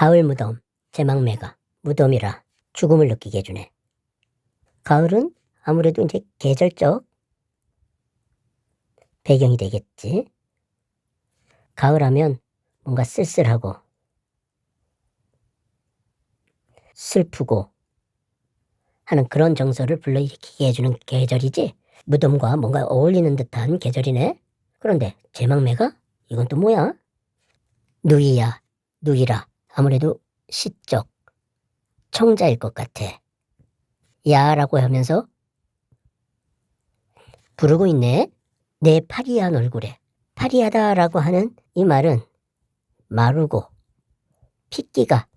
가을 무덤, 제막매가 무덤이라 죽음을 느끼게 해주네. 가을은 아무래도 이제 계절적 배경이 되겠지. 가을하면 뭔가 쓸쓸하고 슬프고 하는 그런 정서를 불러일으키게 해주는 계절이지. 무덤과 뭔가 어울리는 듯한 계절이네. 그런데 제막매가? 이건 또 뭐야? 누이야, 누이라. 아무래도 시적 청자일 것 같아. 야라고 하면서 부르고 있네. 내 파리한 얼굴에. 파리하다라고 하는 이 말은 마르고 핏기가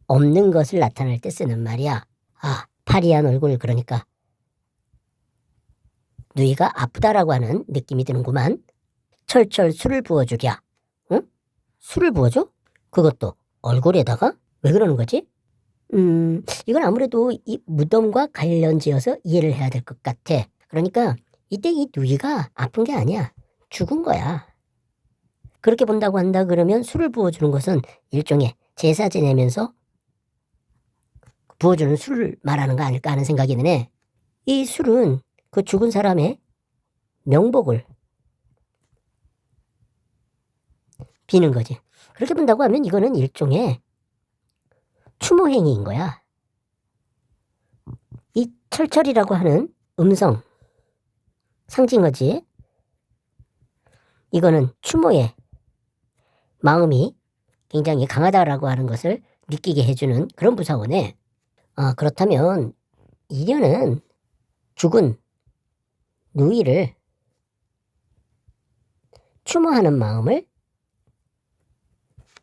없는 것을 나타낼 때 쓰는 말이야. 아, 파리한 얼굴, 그러니까 누이가 아프다라고 하는 느낌이 드는구만. 철철 술을 부어주랴. 응? 술을 부어줘? 그것도 얼굴에다가? 왜 그러는 거지? 이건 아무래도 이 무덤과 관련지어서 이해를 해야 될 것 같아. 그러니까 이때 이 누이가 아픈 게 아니야. 죽은 거야. 그렇게 본다고 한다 그러면 술을 부어주는 것은 일종의 제사 지내면서 부어주는 술을 말하는 거 아닐까 하는 생각이 드네. 이 술은 그 죽은 사람의 명복을 비는 거지. 그렇게 본다고 하면 이거는 일종의 추모행위인 거야. 이 철철이라고 하는 음성 상징어지. 이거는 추모의 마음이 굉장히 강하다라고 하는 것을 느끼게 해주는 그런 부사어네. 그렇다면 이녀는 죽은 누이를 추모하는 마음을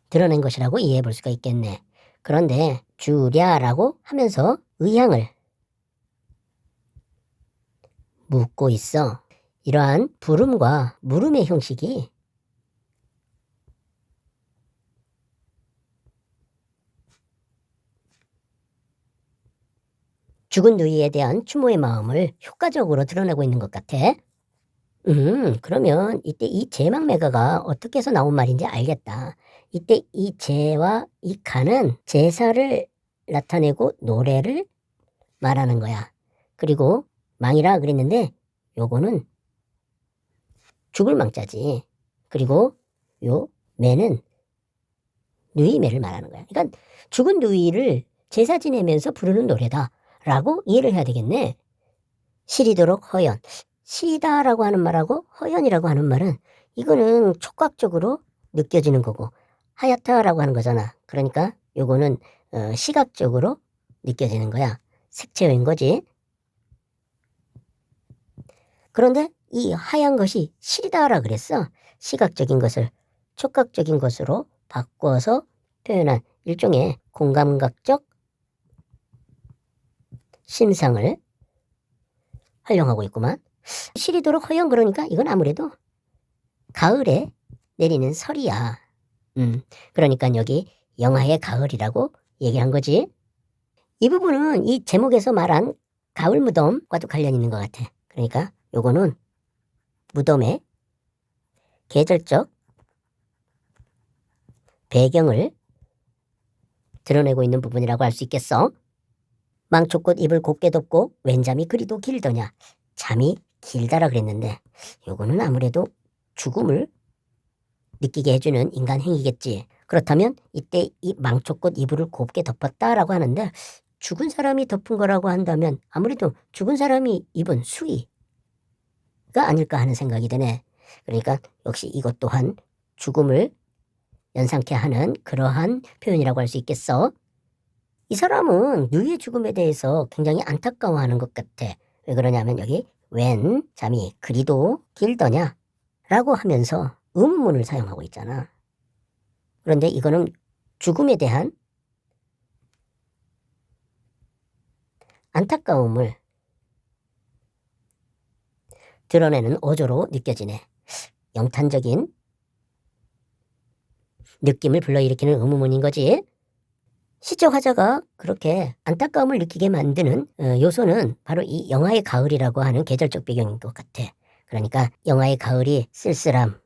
드러낸 것이라고 이해해 볼 수가 있겠네. 그런데 주랴라고 하면서 의향을 묻고 있어. 이러한 부름과 물음의 형식이 죽은 누이에 대한 추모의 마음을 효과적으로 드러내고 있는 것 같아. 그러면 이때 이 제막매가가 어떻게 해서 나온 말인지 알겠다. 이때 이 제와 이 가는 제사를 나타내고 노래를 말하는 거야. 그리고 망이라 그랬는데 요거는 죽을 망자지. 그리고 요 매는 누이매를 말하는 거야. 그러니까 죽은 누이를 제사 지내면서 부르는 노래다 라고 이해를 해야 되겠네. 시리도록 허연. 시다라고 하는 말하고 허연이라고 하는 말은 이거는 촉각적으로 느껴지는 거고 하얗다라고 하는 거잖아. 그러니까 요거는 시각적으로 느껴지는 거야. 색채인 거지. 그런데 이 하얀 것이 시리다라 그랬어. 시각적인 것을 촉각적인 것으로 바꿔서 표현한 일종의 공감각적 심상을 활용하고 있구만. 시리도록 허연, 그러니까 이건 아무래도 가을에 내리는 설이야. 그러니까 여기 영하의 가을이라고 얘기한 거지. 이 부분은 이 제목에서 말한 가을 무덤과도 관련 있는 것 같아. 그러니까 요거는 무덤의 계절적 배경을 드러내고 있는 부분이라고 할 수 있겠어. 망초꽃 잎을 곱게 덮고 웬 잠이 그리도 길더냐. 잠이 길다라 그랬는데 요거는 아무래도 죽음을 느끼게 해주는 인간 행위겠지. 그렇다면 이때 이 망초꽃 이불을 곱게 덮었다라고 하는데 죽은 사람이 덮은 거라고 한다면 아무래도 죽은 사람이 입은 수의가 아닐까 하는 생각이 드네. 그러니까 역시 이것 또한 죽음을 연상케 하는 그러한 표현이라고 할 수 있겠어. 이 사람은 누이의 죽음에 대해서 굉장히 안타까워하는 것 같아. 왜 그러냐면 여기 웬 잠이 그리도 길더냐 라고 하면서 의문문을 사용하고 있잖아. 그런데 이거는 죽음에 대한 안타까움을 드러내는 어조로 느껴지네. 영탄적인 느낌을 불러일으키는 의문문인 거지. 시적 화자가 그렇게 안타까움을 느끼게 만드는 요소는 바로 이 영하의 가을이라고 하는 계절적 배경인 것 같아. 그러니까 영하의 가을이 쓸쓸함,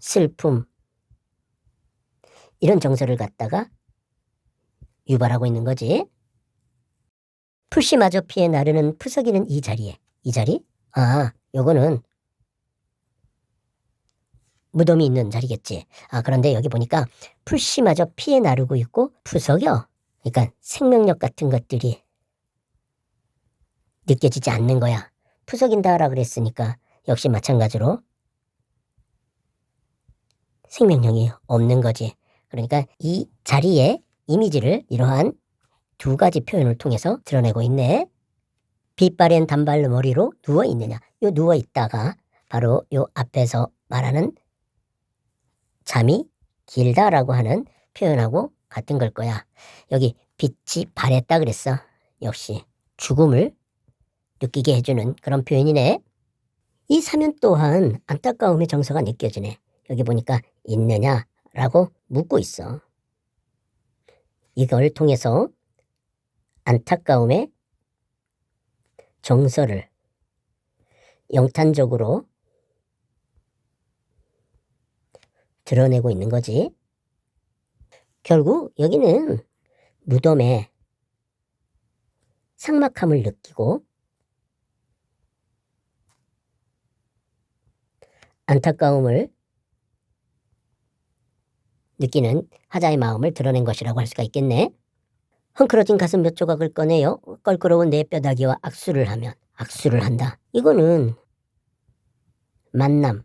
슬픔 이런 정서를 갖다가 유발하고 있는 거지. 푸시마저 피에 나르는 푸석이는 이 자리에. 이 자리? 아, 요거는 무덤이 있는 자리겠지. 아, 그런데 여기 보니까 푸시마저 피에 나르고 있고 푸석여. 그러니까 생명력 같은 것들이 느껴지지 않는 거야. 푸석인다라 그랬으니까 역시 마찬가지로 생명력이 없는 거지. 그러니까 이 자리의 이미지를 이러한 두 가지 표현을 통해서 드러내고 있네. 빛바랜 단발 머리로 누워 있느냐. 요 누워 있다가 바로 요 앞에서 말하는 잠이 길다라고 하는 표현하고 같은 걸 거야. 여기 빛이 바랬다 그랬어. 역시 죽음을 느끼게 해주는 그런 표현이네. 이 사면 또한 안타까움의 정서가 느껴지네. 여기 보니까 있느냐라고 묻고 있어. 이걸 통해서 안타까움의 정서를 영탄적으로 드러내고 있는 거지. 결국 여기는 무덤의 삭막함을 느끼고 안타까움을 느끼는 화자의 마음을 드러낸 것이라고 할 수가 있겠네. 헝클어진 가슴 몇 조각을 꺼내요. 껄끄러운 내 뼈다귀와 악수를 하면 악수를 한다. 이거는 만남,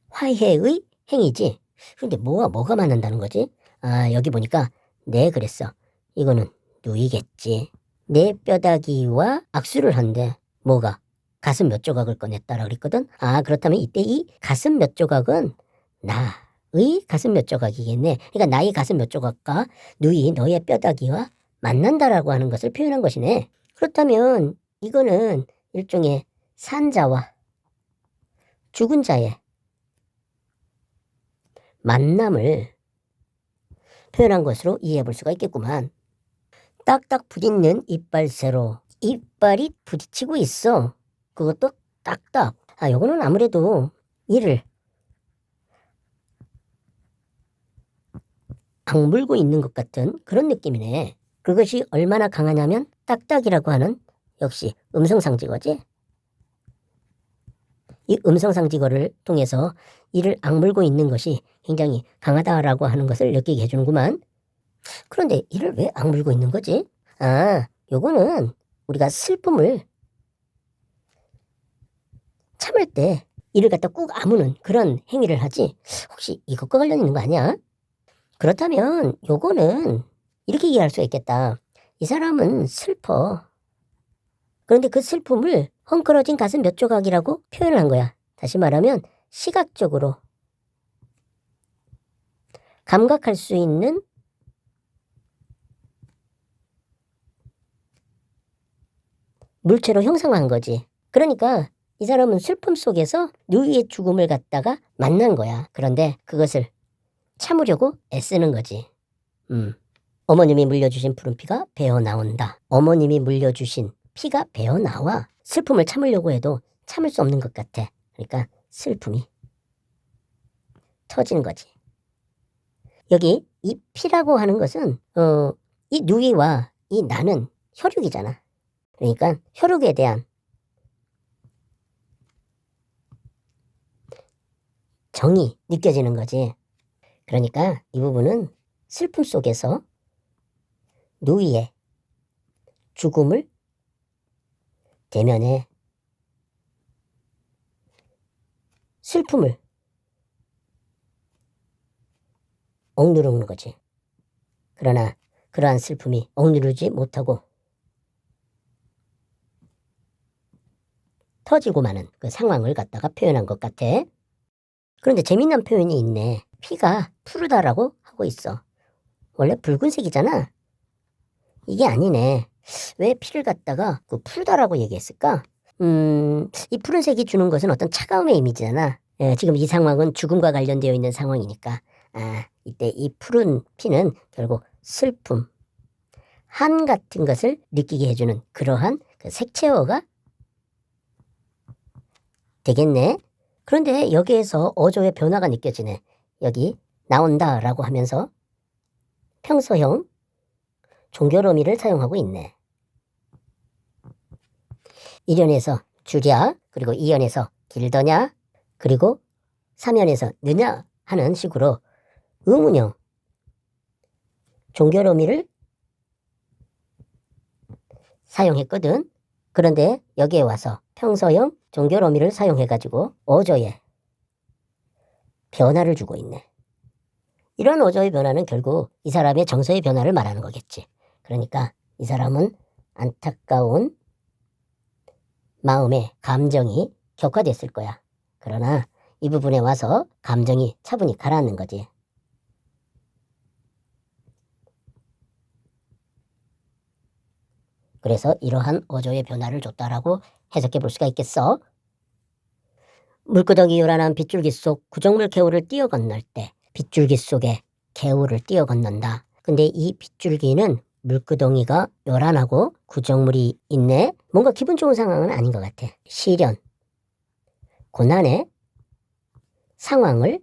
화해의 행위지. 근데 뭐가 만난다는 거지? 아, 여기 보니까 네 그랬어. 이거는 누이겠지. 내 뼈다귀와 악수를 한대. 뭐가? 가슴 몇 조각을 꺼냈다라 그랬거든. 아, 그렇다면 이때 이 가슴 몇 조각은 나의 가슴 몇 조각이겠네. 그러니까 나의 가슴 몇 조각과 누이 너의 뼈다귀와 만난다라고 하는 것을 표현한 것이네. 그렇다면 이거는 일종의 산자와 죽은 자의 만남을 표현한 것으로 이해해 볼 수가 있겠구만. 딱딱 부딪는 이빨새로 이빨이 부딪히고 있어. 그것도 딱딱. 아, 요거는 아무래도 이를 악물고 있는 것 같은 그런 느낌이네. 그것이 얼마나 강하냐면 딱딱이라고 하는 역시 음성상지거지. 이 음성상지거를 통해서 이를 악물고 있는 것이 굉장히 강하다라고 하는 것을 느끼게 해주는구만. 그런데 이를 왜 악물고 있는 거지? 아, 요거는 우리가 슬픔을 참을 때 이를 갖다 꾹 아무는 그런 행위를 하지. 혹시 이것과 관련 있는 거 아니야? 그렇다면 요거는 이렇게 이해할 수 있겠다. 이 사람은 슬퍼. 그런데 그 슬픔을 헝클어진 가슴 몇 조각이라고 표현을 한 거야. 다시 말하면 시각적으로 감각할 수 있는 물체로 형상화한 거지. 그러니까 이 사람은 슬픔 속에서 누이의 죽음을 갖다가 만난 거야. 그런데 그것을 참으려고 애쓰는 거지. 어머님이 물려주신 푸른 피가 배어 나온다. 어머님이 물려주신 피가 배어 나와. 슬픔을 참으려고 해도 참을 수 없는 것 같아. 그러니까 슬픔이 터지는 거지. 여기 이 피라고 하는 것은 이 누이와 이 나는 혈육이잖아. 그러니까 혈육에 대한 정이 느껴지는 거지. 그러니까 이 부분은 슬픔 속에서 누이의 죽음을 대면해 슬픔을 억누르는 거지. 그러나 그러한 슬픔이 억누르지 못하고 터지고 마는 그 상황을 갖다가 표현한 것 같아. 그런데 재미난 표현이 있네. 피가 푸르다라고 하고 있어. 원래 붉은색이잖아. 이게 아니네. 왜 피를 갖다가 그 푸르다라고 얘기했을까? 이 푸른색이 주는 것은 어떤 차가움의 이미지잖아. 지금 이 상황은 죽음과 관련되어 있는 상황이니까. 아, 이때 이 푸른 피는 결국 슬픔, 한 같은 것을 느끼게 해주는 그러한 그 색채어가 되겠네. 그런데 여기에서 어조의 변화가 느껴지네. 여기 나온다라고 하면서 평소형 종결어미를 사용하고 있네. 1연에서 줄야, 그리고 2연에서 길더냐, 그리고 3연에서 느냐 하는 식으로 의문형 종결어미를 사용했거든. 그런데 여기에 와서 평서형 종결어미를 사용해가지고 어조에 변화를 주고 있네. 이런 어조의 변화는 결국 이 사람의 정서의 변화를 말하는 거겠지. 그러니까 이 사람은 안타까운 마음의 감정이 격화됐을 거야. 그러나 이 부분에 와서 감정이 차분히 가라앉는 거지. 그래서 이러한 어조의 변화를 줬다라고 해석해 볼 수가 있겠어. 물구덩이 요란한 빗줄기 속 구정물 개울을 뛰어 건널 때 빗줄기 속에 개울을 뛰어 건넌다. 근데 이 빗줄기는 물구덩이가 요란하고 구정물이 있네. 뭔가 기분 좋은 상황은 아닌 것 같아. 시련, 고난의 상황을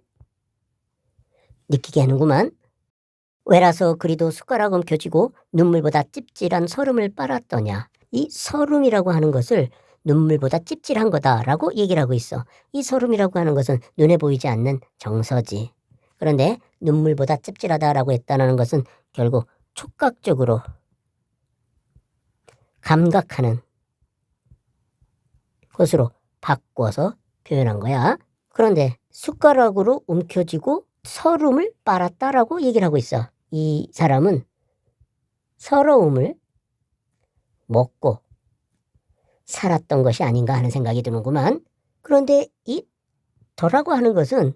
느끼게 하는구만. 왜라서 그리도 숟가락 엉켜쥐고 눈물보다 찝찝한 설움을 빨았더냐. 이 설움이라고 하는 것을 눈물보다 찝찝한 거다라고 얘기를 하고 있어. 이 설움이라고 하는 것은 눈에 보이지 않는 정서지. 그런데 눈물보다 찝찝하다라고 했다는 것은 결국 촉각적으로 감각하는 것으로 바꿔서 표현한 거야. 그런데 숟가락으로 움켜쥐고 서름을 빨았다라고 얘기를 하고 있어. 이 사람은 서러움을 먹고 살았던 것이 아닌가 하는 생각이 드는구만. 그런데 이 더라고 하는 것은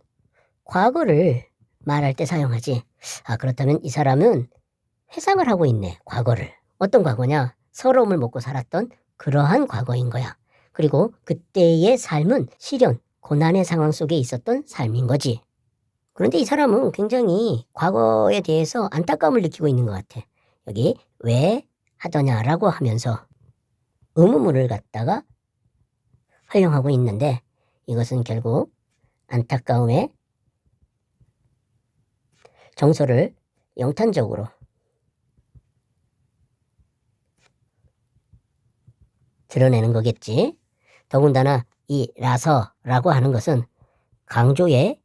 과거를 말할 때 사용하지. 그렇다면 이 사람은 회상을 하고 있네. 과거를. 어떤 과거냐? 서러움을 먹고 살았던 그러한 과거인 거야. 그리고 그때의 삶은 시련, 고난의 상황 속에 있었던 삶인 거지. 그런데 이 사람은 굉장히 과거에 대해서 안타까움을 느끼고 있는 것 같아. 여기 왜 하더냐라고 하면서 의문문을 갖다가 활용하고 있는데 이것은 결국 안타까움의 정서를 영탄적으로 드러내는 거겠지. 더군다나 이 라서라고 하는 것은 강조의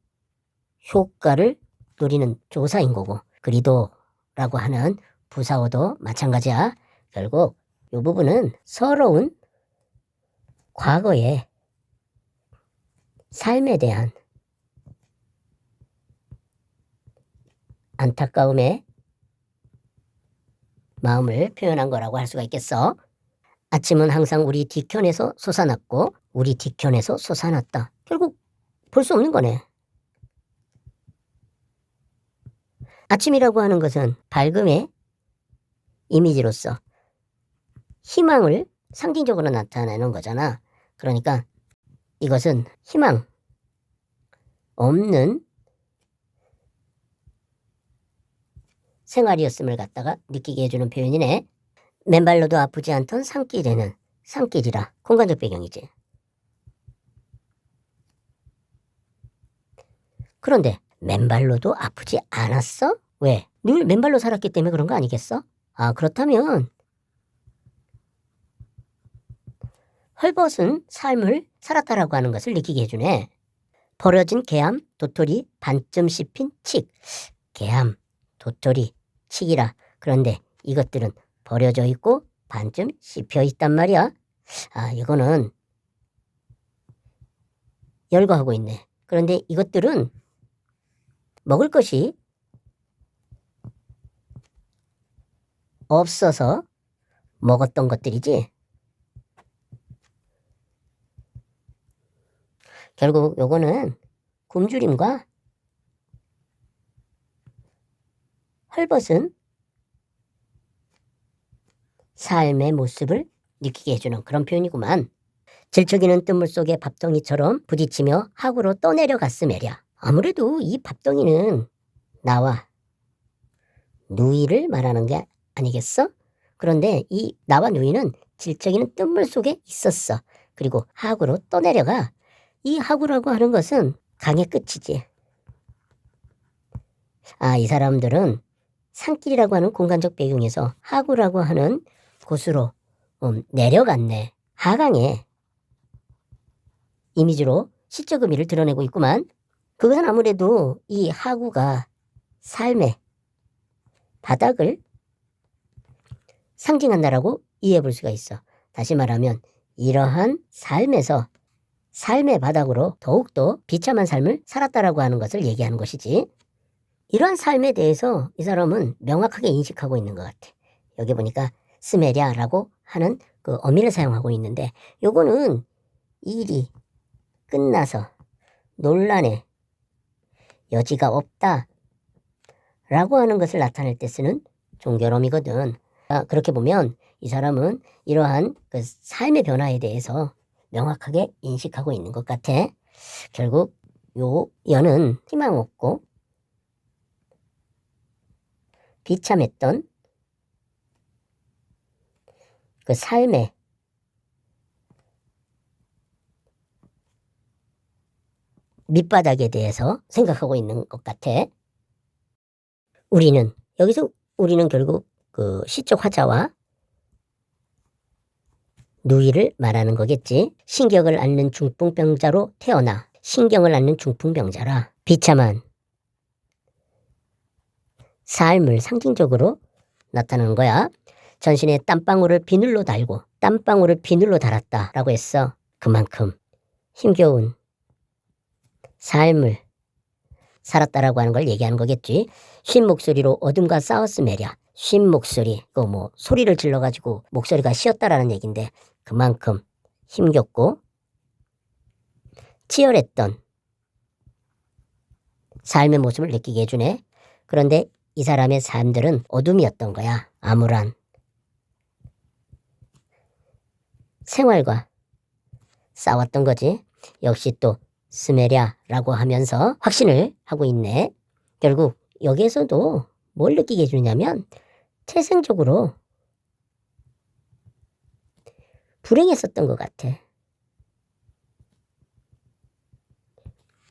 효과를 노리는 조사인 거고 그리도라고 하는 부사어도 마찬가지야. 결국 이 부분은 서러운 과거의 삶에 대한 안타까움의 마음을 표현한 거라고 할 수가 있겠어. 아침은 항상 우리 뒤편에서 솟아났고 우리 뒤편에서 솟아났다. 결국 볼 수 없는 거네. 아침이라고 하는 것은 밝음의 이미지로서 희망을 상징적으로 나타내는 거잖아. 그러니까 이것은 희망 없는 생활이었음을 갖다가 느끼게 해주는 표현이네. 맨발로도 아프지 않던 산길에는 산길이라 공간적 배경이지. 그런데 맨발로도 아프지 않았어? 왜? 늘 맨발로 살았기 때문에 그런 거 아니겠어? 그렇다면 헐벗은 삶을 살았다라고 하는 것을 느끼게 해주네. 버려진 개암, 도토리, 반쯤 씹힌 칡. 개암, 도토리, 칡이라. 그런데 이것들은 버려져 있고 반쯤 씹혀 있단 말이야. 이거는 열거하고 있네. 그런데 이것들은 먹을 것이 없어서 먹었던 것들이지. 결국 요거는 굶주림과 헐벗은 삶의 모습을 느끼게 해주는 그런 표현이구만. 질척이는 뜬물 속의 밥덩이처럼 부딪히며 하구로 떠내려갔으매랴. 아무래도 이 밥덩이는 나와 누이를 말하는 게 아니겠어? 그런데 이 나와 누이는 질척이는 뜬물 속에 있었어. 그리고 하구로 떠내려가 이 하구라고 하는 것은 강의 끝이지. 이 사람들은 산길이라고 하는 공간적 배경에서 하구라고 하는 곳으로 내려갔네. 하강의 이미지로 시적 의미를 드러내고 있구만. 그것은 아무래도 이 하구가 삶의 바닥을 상징한다라고 이해해 볼 수가 있어. 다시 말하면 이러한 삶에서 삶의 바닥으로 더욱더 비참한 삶을 살았다라고 하는 것을 얘기하는 것이지. 이러한 삶에 대해서 이 사람은 명확하게 인식하고 있는 것 같아. 여기 보니까 스메랴라고 하는 그 어미를 사용하고 있는데 요거는 일이 끝나서 논란의 여지가 없다 라고 하는 것을 나타낼 때 쓰는 종결어미거든. 그렇게 보면 이 사람은 이러한 그 삶의 변화에 대해서 명확하게 인식하고 있는 것 같아. 결국 요 여는 희망 없고 비참했던 그 삶의 밑바닥에 대해서 생각하고 있는 것 같아. 여기서 우리는 결국 그 시적 화자와 누이를 말하는 거겠지. 신경을 앓는 중풍병자로 태어나 신경을 앓는 중풍병자라 비참한 삶을 상징적으로 나타나는 거야. 전신에 땀방울을 비늘로 달고 땀방울을 비늘로 달았다라고 했어. 그만큼 힘겨운 삶을 살았다라고 하는 걸 얘기하는 거겠지. 쉰 목소리로 어둠과 싸웠으매랴. 쉰 목소리, 뭐 소리를 질러가지고 목소리가 쉬었다라는 얘기인데 그만큼 힘겹고 치열했던 삶의 모습을 느끼게 해주네. 그런데 이 사람의 삶들은 어둠이었던 거야. 암울한 생활과 싸웠던 거지. 역시 또 스메랴라고 하면서 확신을 하고 있네. 결국 여기에서도 뭘 느끼게 해주냐면 태생적으로 불행했었던 것 같아.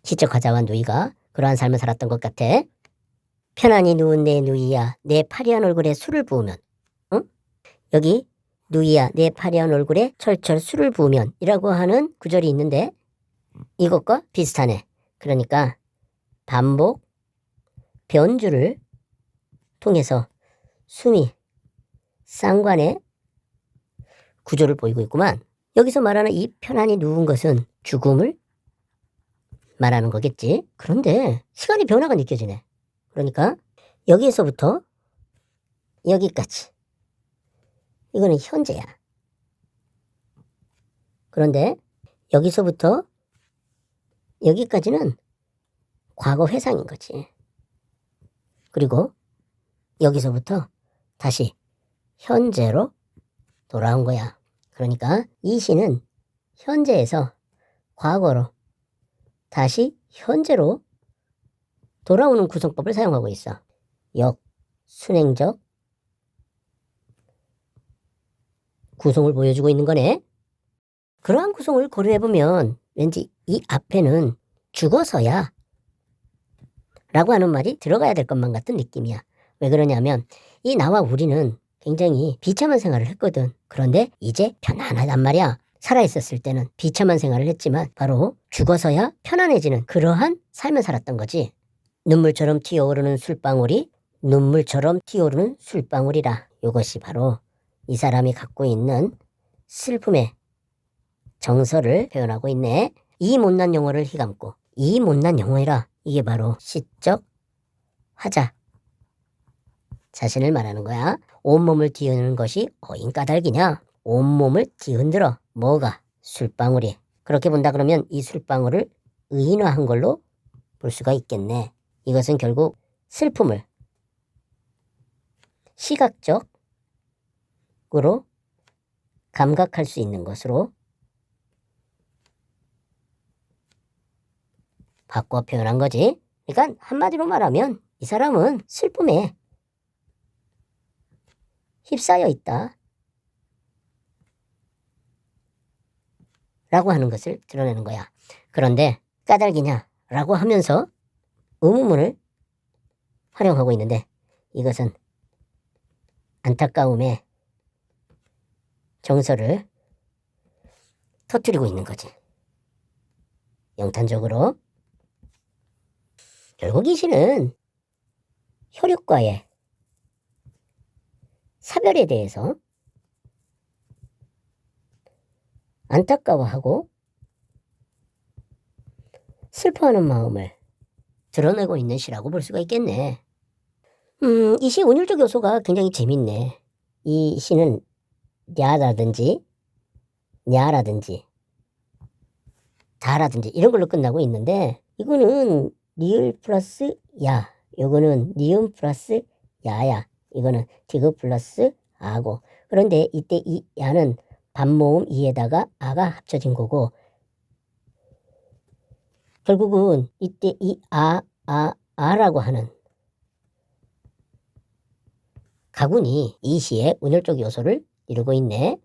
시적 화자와 누이가 그러한 삶을 살았던 것 같아. 편안히 누운 내 누이야 내 파리한 얼굴에 술을 부으면, 응? 여기 누이야 내 파리한 얼굴에 철철 술을 부으면 이라고 하는 구절이 있는데 이것과 비슷하네. 그러니까 반복 변주를 통해서 숨이 쌍관의 구조를 보이고 있구만. 여기서 말하는 이 편안히 누운 것은 죽음을 말하는 거겠지. 그런데 시간의 변화가 느껴지네. 그러니까 여기에서부터 여기까지 이거는 현재야. 그런데 여기서부터 여기까지는 과거 회상인 거지. 그리고 여기서부터 다시 현재로 돌아온 거야. 그러니까 이 시는 현재에서 과거로 다시 현재로 돌아오는 구성법을 사용하고 있어. 역순행적 구성을 보여주고 있는 거네. 그러한 구성을 고려해보면 왠지 이 앞에는 죽어서야 라고 하는 말이 들어가야 될 것만 같은 느낌이야. 왜 그러냐면 이 나와 우리는 굉장히 비참한 생활을 했거든. 그런데 이제 편안하단 말이야. 살아있었을 때는 비참한 생활을 했지만 바로 죽어서야 편안해지는 그러한 삶을 살았던 거지. 눈물처럼 튀어오르는 술방울이 눈물처럼 튀어오르는 술방울이라. 이것이 바로 이 사람이 갖고 있는 슬픔의 정서를 표현하고 있네. 이 못난 영혼을 휘감고 이 못난 영혼이라. 이게 바로 시적 화자 자신을 말하는 거야. 온몸을 뒤흔드는 것이 어인 까닭이냐. 온몸을 뒤흔들어. 뭐가? 술방울이. 그렇게 본다 그러면 이 술방울을 의인화한 걸로 볼 수가 있겠네. 이것은 결국 슬픔을 시각적으로 감각할 수 있는 것으로 바꿔 표현한 거지. 그러니까 한마디로 말하면 이 사람은 슬픔에 휩싸여 있다 라고 하는 것을 드러내는 거야. 그런데 까닭이냐라고 하면서 의문문을 활용하고 있는데 이것은 안타까움의 정서를 터뜨리고 있는 거지. 영탄적으로. 결국 이 시는 혈육과의 사별에 대해서 안타까워하고 슬퍼하는 마음을 드러내고 있는 시라고 볼 수가 있겠네. 이 시 운율적 요소가 굉장히 재밌네. 이 시는 냐라든지 냐라든지 다라든지 이런 걸로 끝나고 있는데 이거는 리을 플러스 야, 요거는 니은 플러스 야야, 이거는 디귿 플러스 아고. 그런데 이때 이 야는 반모음 이에다가 아가 합쳐진 거고 결국은 이때 이 아라고 하는 가군이 이 시의 운율적 요소를 이루고 있네.